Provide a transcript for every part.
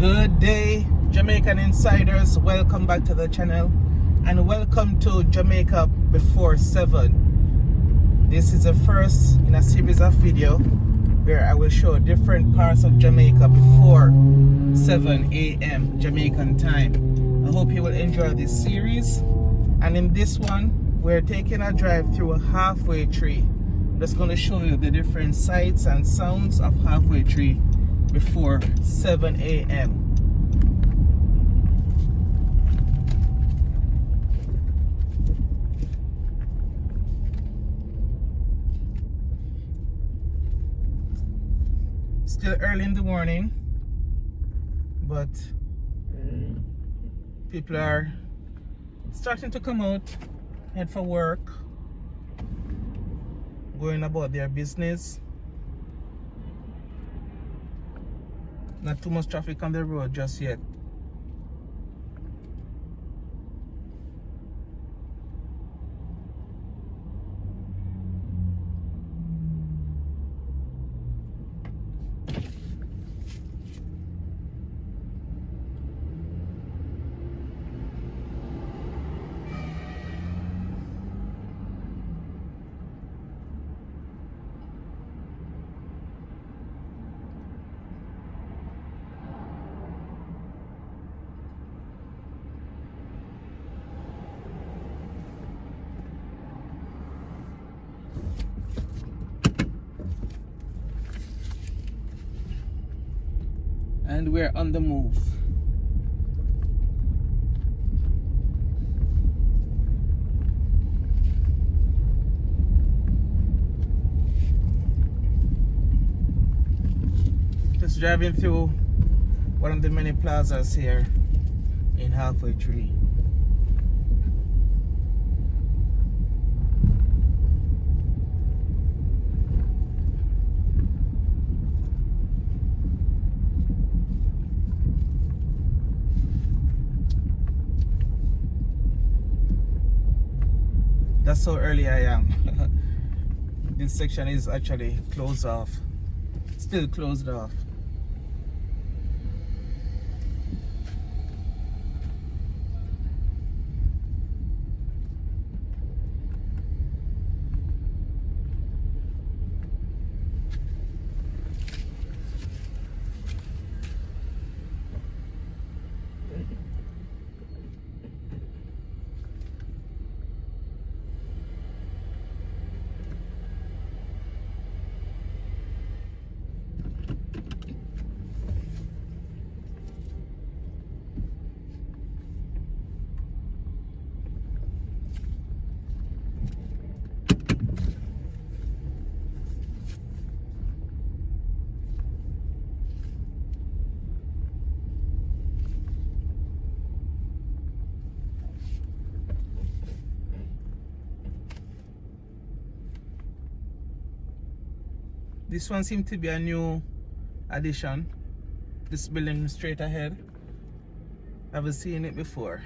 Good day, Jamaican insiders. Welcome back to the channel and welcome to Jamaica Before 7. This is the first in a series of video where I will show different parts of Jamaica before 7 a.m. Jamaican time. I hope you will enjoy this series. And in this one, we're taking a drive through Half Way Tree. I'm just going to show you the different sights and sounds of Half Way Tree before 7 a.m. Still early in the morning, but people are starting to come out, head for work, going about their business. Not too much traffic on the road just yet. And we're on the move. Just driving through one of the many plazas here in Half Way Tree. That's how early I am. This section is actually closed off. Still closed off. This one seems to be a new addition. This building straight ahead. I haven't seen it before.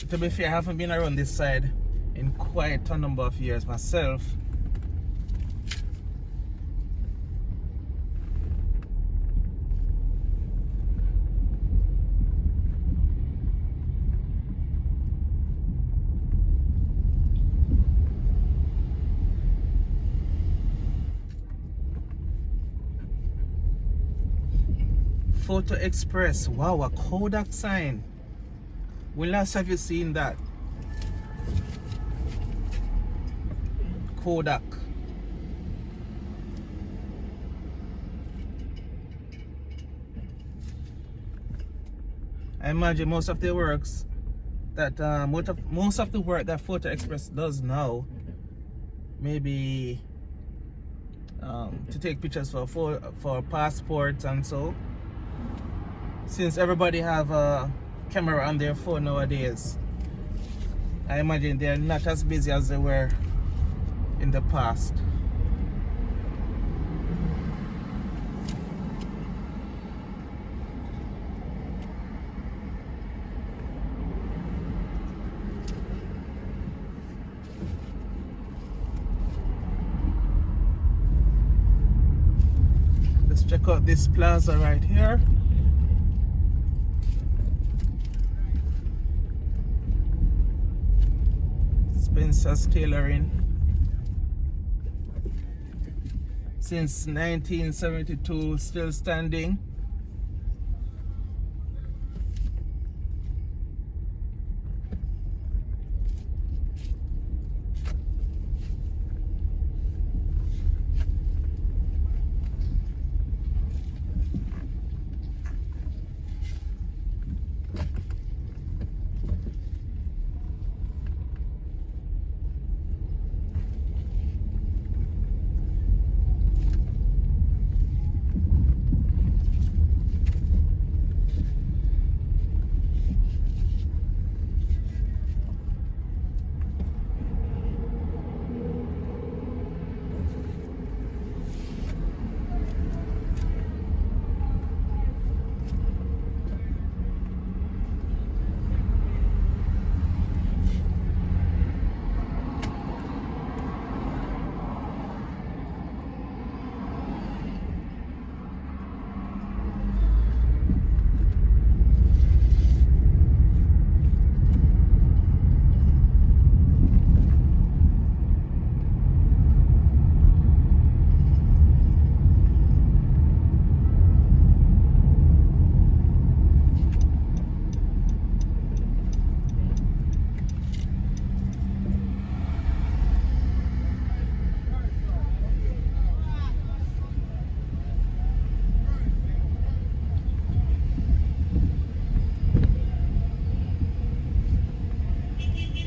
To be fair, I haven't been around this side in quite a number of years myself. Photo Express. Wow, a Kodak sign. When last have you seen that? Kodak. I imagine most of the works that most of the work that Photo Express does now, maybe to take pictures for passports and so. Since everybody have a camera on their phone nowadays, I imagine they're not as busy as they were in the past. Let's check out this plaza right here. Spencer's Tailoring. Since 1972, still standing.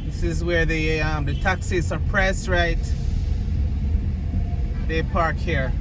This is where the taxis are pressed, right? They park here.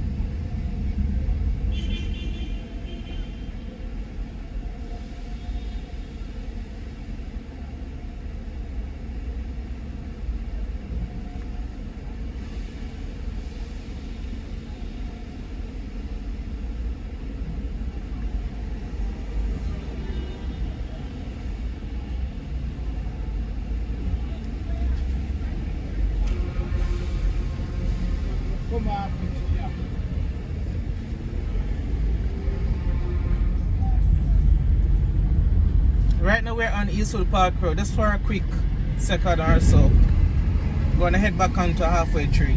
Right now we're on Eastwood Park Road, just for a quick second or so. We're gonna head back onto Halfway Tree,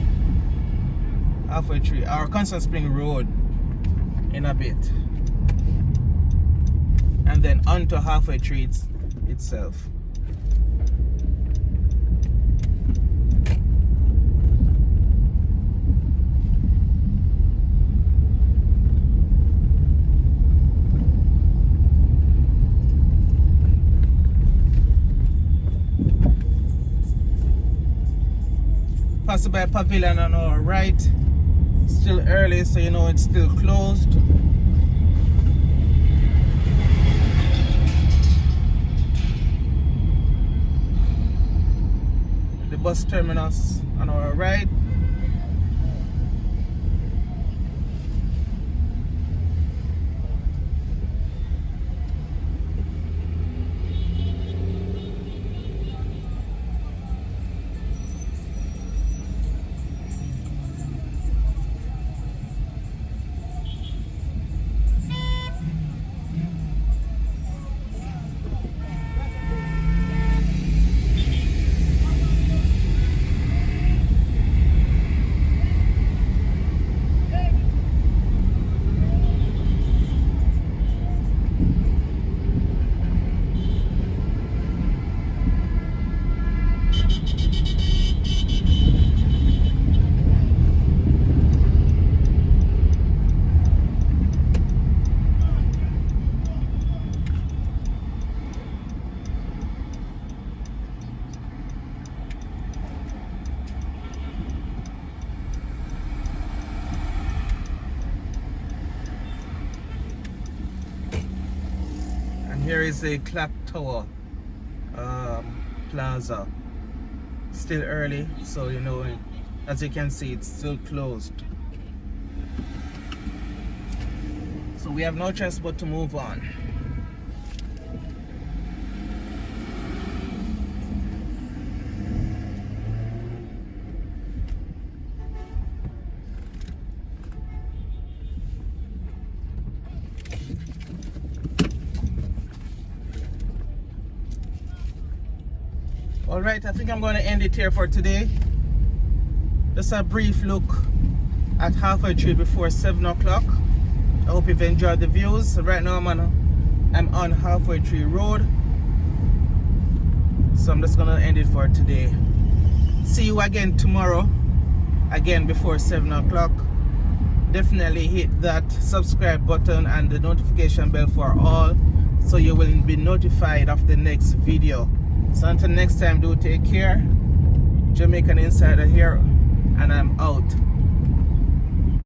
or Constant Spring Road in a bit, and then onto Halfway Tree itself. Passed by Pavilion on our right. Still early, so you know it's still closed. The bus terminus on our right. Here is a Clock Tower Plaza. Still early, so you know, as you can see, it's still closed. So we have no choice but to move on. All right, I think I'm going to end it here for today. Just a brief look at Half Way Tree before 7 o'clock. I hope you've enjoyed the views. Right now I'm on Half Way Tree Road. So I'm just going to end it for today. See you again tomorrow, again before 7 o'clock. Definitely hit that subscribe button and the notification bell for all, so you will be notified of the next video. So until next time, do take care. Jamaican Insider here, and I'm out.